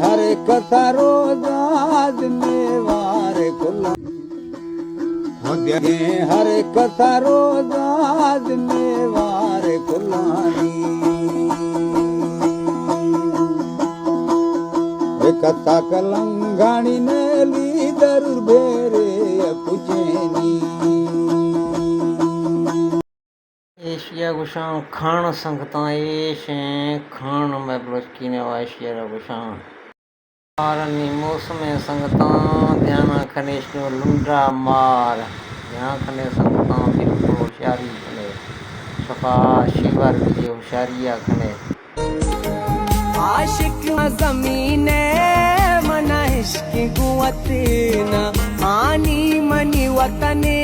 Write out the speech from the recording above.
हर कथा रोजाद में वार खुला हर कथा रोजाद में वार खुलानी कथा कलंगाणी ने ली दरुर भेरे पुचेनी एशिया गुशां खान संगतां एशें खान में ब्लचकी ने एशिया गुशां आरनी मौसम संगतां ध्यान खनेश नो लुंडा मार ध्यान खने संगतां बिल्कुल होशियारी खने सफा शिवर विजय होशियारिया खने आशिक ज़मीने मना इश्क कुवत न आनी मनी वतने